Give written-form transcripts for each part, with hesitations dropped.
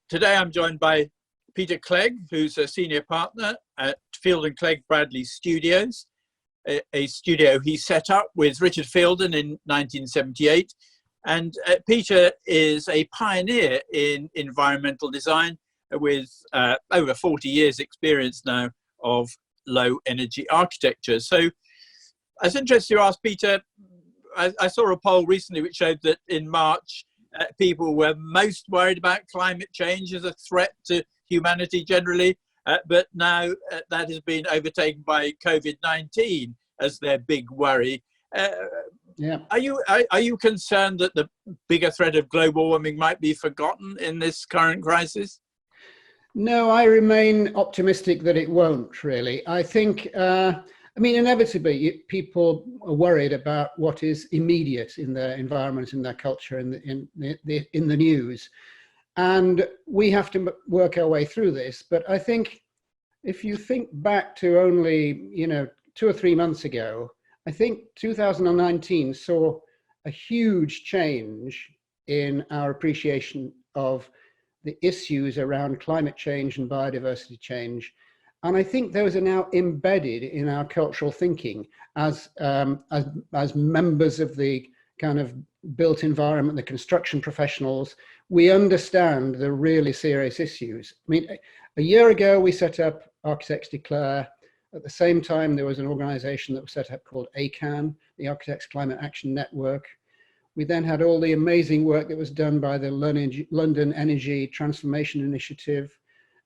Today I'm joined by Peter Clegg, who's a senior partner at Fielden Clegg BradleyStudios, a studio he set up with Richard Fielden in 1978. And Peter is a pioneer in environmental design with over 40 years experience now of low energy architecture. So I was interested to ask Peter, I saw a poll recently which showed that in March, people were most worried about climate change as a threat to humanity generally, but now that has been overtaken by COVID-19 as their big worry. Yeah. Are you concerned that the bigger threat of global warming might be forgotten in this current crisis? No, I remain optimistic that it won't really. I think, inevitably people are worried about what is immediate in their environment, in their culture, in the news. And we have to work our way through this. But I think if you think back to only, 2 or 3 months ago, I think 2019 saw a huge change in our appreciation of the issues around climate change and biodiversity change. And I think those are now embedded in our cultural thinking as members of the kind of built environment, the construction professionals. We understand the really serious issues. I mean, a year ago, we set up Architects Declare. At the same time, there was an organization that was set up called ACAN, the Architects Climate Action Network. We then had all the amazing work that was done by the London Energy Transformation Initiative.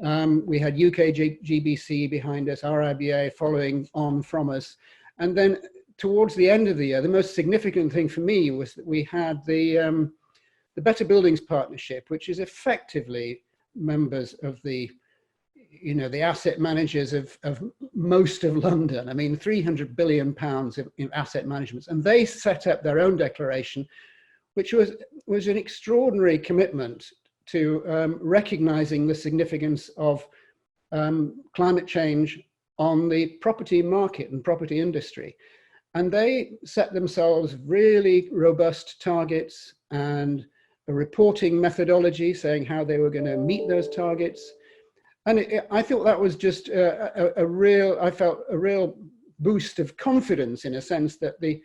We had UK GBC behind us, RIBA following on from us. And then towards the end of the year, the most significant thing for me was that we had the Better Buildings Partnership, which is effectively members of the asset managers of most of London. I mean, £300 billion in asset management. And they set up their own declaration, which was an extraordinary commitment to recognizing the significance of climate change on the property market and property industry. And they set themselves really robust targets and a reporting methodology saying how they were going to meet those targets. And I thought that was just a real boost of confidence, in a sense that the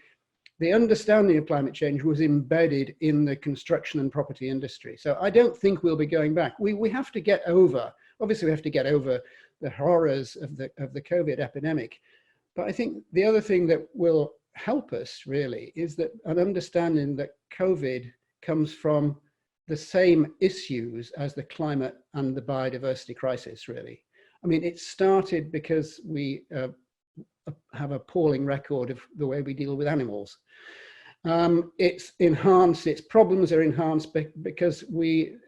understanding of climate change was embedded in the construction and property industry. So I don't think we'll be going back. We have to get over, obviously we have to get over the horrors of the COVID epidemic. But I think the other thing that will help us really is that an understanding that COVID comes from the same issues as the climate and the biodiversity crisis, really. I mean, it started because we have an appalling record of the way we deal with animals. It's enhanced, its problems are enhanced because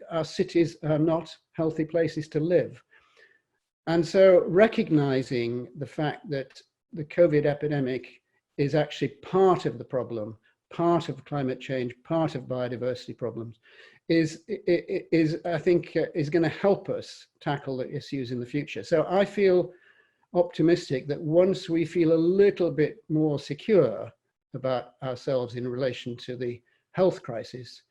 our cities are not healthy places to live. And so recognizing the fact that the COVID epidemic is actually part of the problem, part of climate change, part of biodiversity problems, is I think is going to help us tackle the issues in the future. So I feel optimistic that once we feel a little bit more secure about ourselves in relation to the health crisis,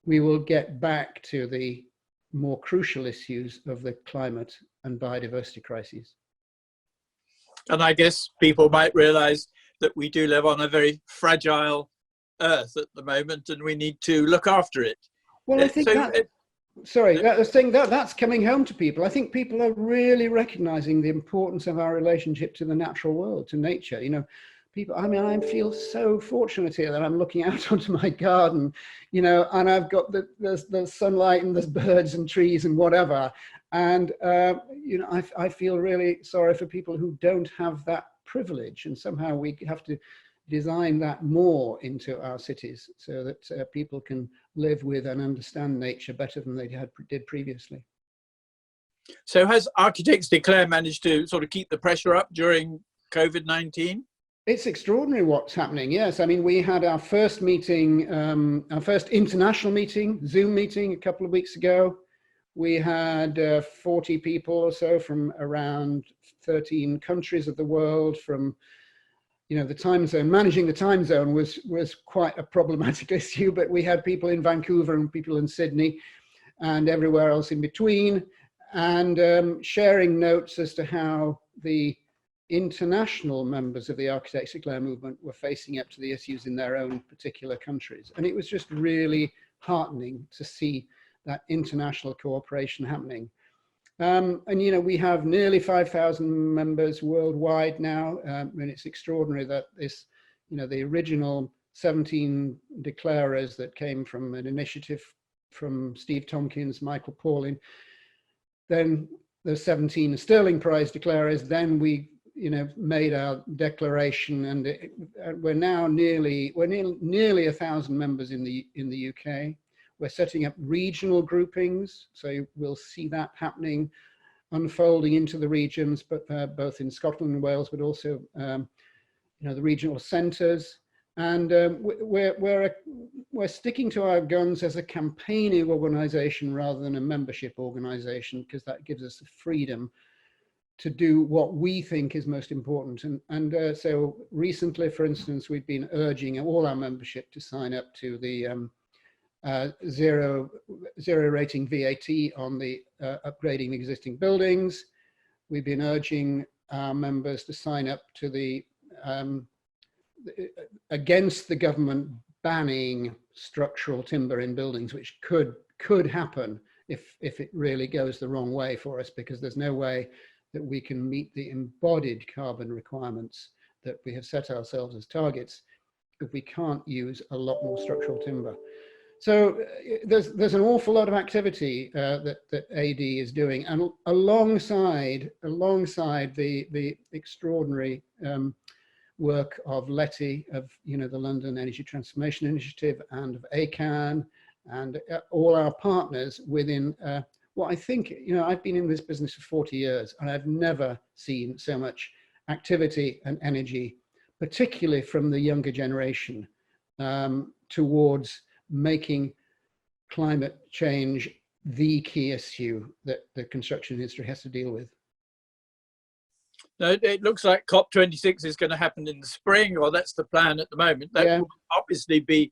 we will get back to the more crucial issues of the climate and biodiversity crises. And I guess people might realize that we do live on a very fragile earth at the moment and we need to look after it. Well, I think that's coming home to people. I think people are really recognizing the importance of our relationship to the natural world, to nature. People, I feel so fortunate here that I'm looking out onto my garden, and I've got the sunlight and there's birds and trees and whatever. And, I feel really sorry for people who don't have that privilege. And somehow we have to design that more into our cities so that people can live with and understand nature better than they did previously. So has Architects Declare managed to sort of keep the pressure up during COVID-19? It's extraordinary what's happening, yes. I mean, we had our first meeting, our first international meeting, Zoom meeting a couple of weeks ago. We had 40 people or so from around 13 countries of the world. From the time zone, managing the time zone was quite a problematic issue, but we had people in Vancouver and people in Sydney. and everywhere else in between, and sharing notes as to how the international members of the Architects Declare movement were facing up to the issues in their own particular countries. And it was just really heartening to see that international cooperation happening. And we have nearly 5,000 members worldwide now, and it's extraordinary that this, the original 17 declarers that came from an initiative from Steve Tompkins, Michael Pauling, then the 17 Sterling Prize declarers, then we made our declaration, and we're now nearly 1,000 members in the UK. We're setting up regional groupings, so we'll see that happening, unfolding into the regions, but both in Scotland and Wales, but also the regional centres. And we're sticking to our guns as a campaigning organisation rather than a membership organisation, because that gives us the freedom to do what we think is most important. And so recently, for instance, we've been urging all our membership to sign up to the zero rating VAT on the upgrading existing buildings. We've been urging our members to sign up to the against the government banning structural timber in buildings, which could happen if it really goes the wrong way for us, because there's no way that we can meet the embodied carbon requirements that we have set ourselves as targets if we can't use a lot more structural timber. So there's an awful lot of activity that AD is doing, and alongside the extraordinary work of Letty, of the London Energy Transformation Initiative, and of ACAN, and all our partners within what I think, I've been in this business for 40 years, and I've never seen so much activity and energy, particularly from the younger generation, towards making climate change the key issue that the construction industry has to deal with. No, it looks like COP26 is going to happen in the spring, or that's the plan at the moment. That will obviously be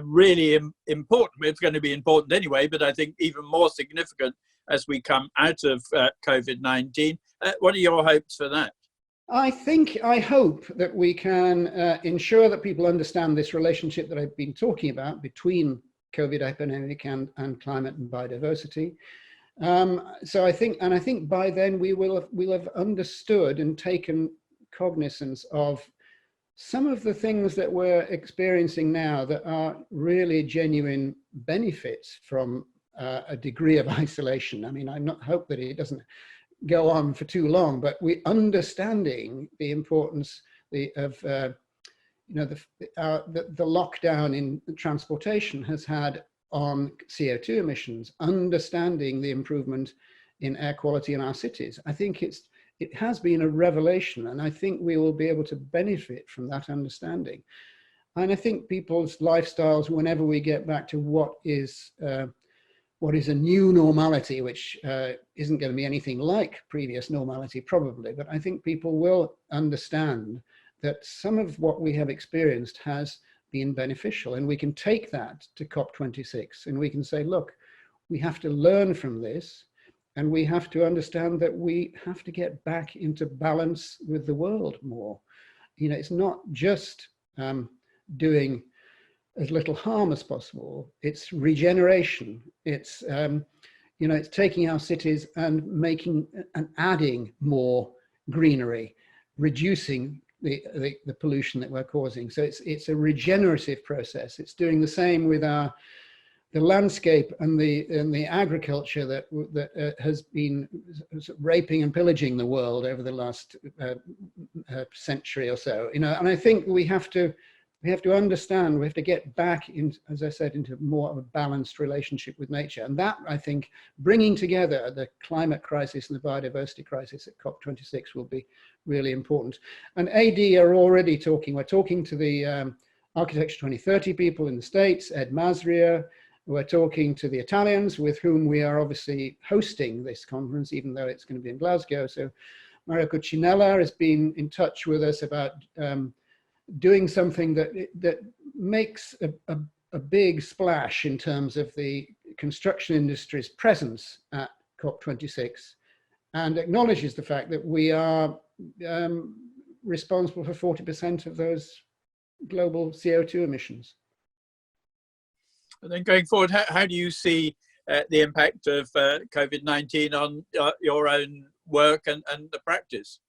really important. It's going to be important anyway, but I think even more significant as we come out of COVID-19. What are your hopes for that? I hope that we can ensure that people understand this relationship that I've been talking about between COVID epidemic and climate and biodiversity. So I think by then we'll have understood and taken cognizance of some of the things that we're experiencing now that are really genuine benefits from a degree of isolation. I mean, I hope that it doesn't go on for too long, but we're understanding the importance of the lockdown in transportation has had on CO2 emissions, understanding the improvement in air quality in our cities. I think it has been a revelation, and I think we will be able to benefit from that understanding. And I think people's lifestyles, whenever we get back to what is a new normality, which isn't going to be anything like previous normality probably, but I think people will understand that some of what we have experienced has been beneficial, and we can take that to COP26 and we can say, look, we have to learn from this, and we have to understand that we have to get back into balance with the world more. It's not just doing as little harm as possible. It's regeneration. It's it's taking our cities and making and adding more greenery, reducing the pollution that we're causing. So it's a regenerative process. It's doing the same with the landscape and the agriculture that has been raping and pillaging the world over the last century or so. And I think we have to understand, we have to get back in, as I said, into more of a balanced relationship with nature. And that, I think, bringing together the climate crisis and the biodiversity crisis at COP26 will be really important. And AD are already talking. We're talking to the Architecture 2030 people in the States, Ed Masria. We're talking to the Italians, with whom we are obviously hosting this conference, even though it's going to be in Glasgow. So Mario Cucinella has been in touch with us about doing something that makes a big splash in terms of the construction industry's presence at COP26 and acknowledges the fact that we are responsible for 40% of those global CO2 emissions. And then going forward, how do you see the impact of COVID-19 on your own work and the practice?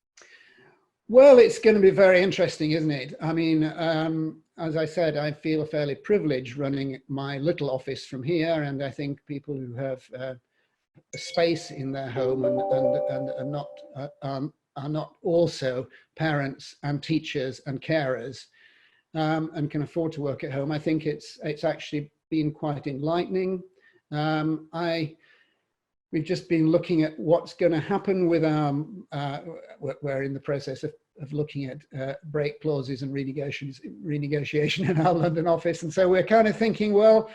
Well, it's going to be very interesting, isn't it? I mean, as I said, I feel fairly privileged running my little office from here, and I think people who have a space in their home and are not also parents and teachers and carers and can afford to work at home. I think it's actually been quite enlightening. We've just been looking at what's going to happen with we're in the process of looking at break clauses and renegotiation in our London office. And so we're kind of thinking, well,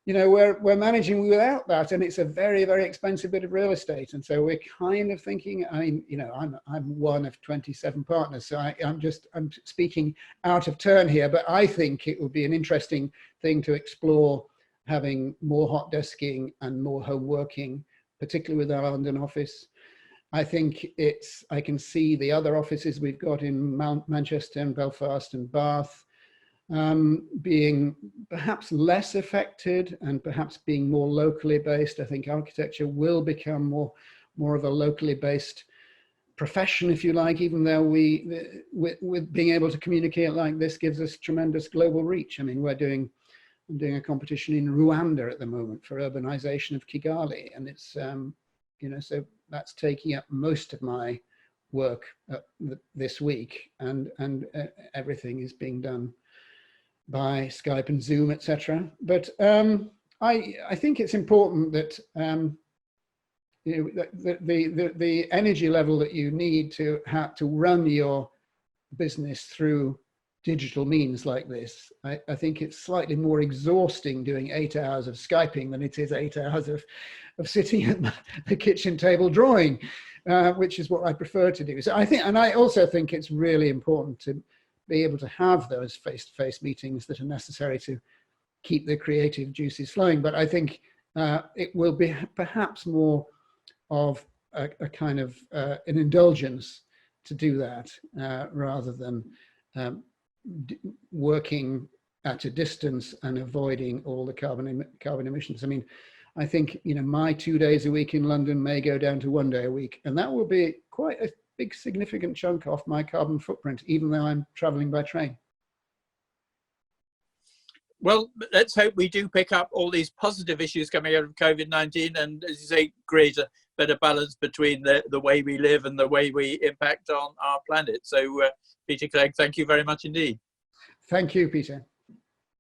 you know, we're managing without that, and it's a very, very expensive bit of real estate. And so we're kind of thinking, I mean, you know, I'm one of 27 partners, so I'm speaking out of turn here, but I think it would be an interesting thing to explore, having more hot desking and more home working, particularly with our London office. I think I can see the other offices we've got in Manchester and Belfast and Bath being perhaps less affected and perhaps being more locally based. I think architecture will become more of a locally based profession, if you like, even though with being able to communicate like this gives us tremendous global reach. I mean, I'm doing a competition in Rwanda at the moment for urbanization of Kigali, and it's you know, so that's taking up most of my work this week, and everything is being done by Skype and Zoom, etc. But I think it's important that you know, the energy level that you need to run your business through digital means like this. I think it's slightly more exhausting doing 8 hours of Skyping than it is 8 hours of sitting at the kitchen table drawing, which is what I prefer to do. So I think, and I also think it's really important to be able to have those face-to-face meetings that are necessary to keep the creative juices flowing. But I think it will be perhaps more of a kind of an indulgence to do that rather than working at a distance and avoiding all the carbon emissions. I mean, I think, you know, my 2 days a week in London may go down to 1 day a week, and that will be quite a big significant chunk off my carbon footprint, even though I'm traveling by train. Well, let's hope we do pick up all these positive issues coming out of COVID-19 and, as you say, create a better balance between the way we live and the way we impact on our planet. So, Peter Clegg, thank you very much indeed. Thank you, Peter.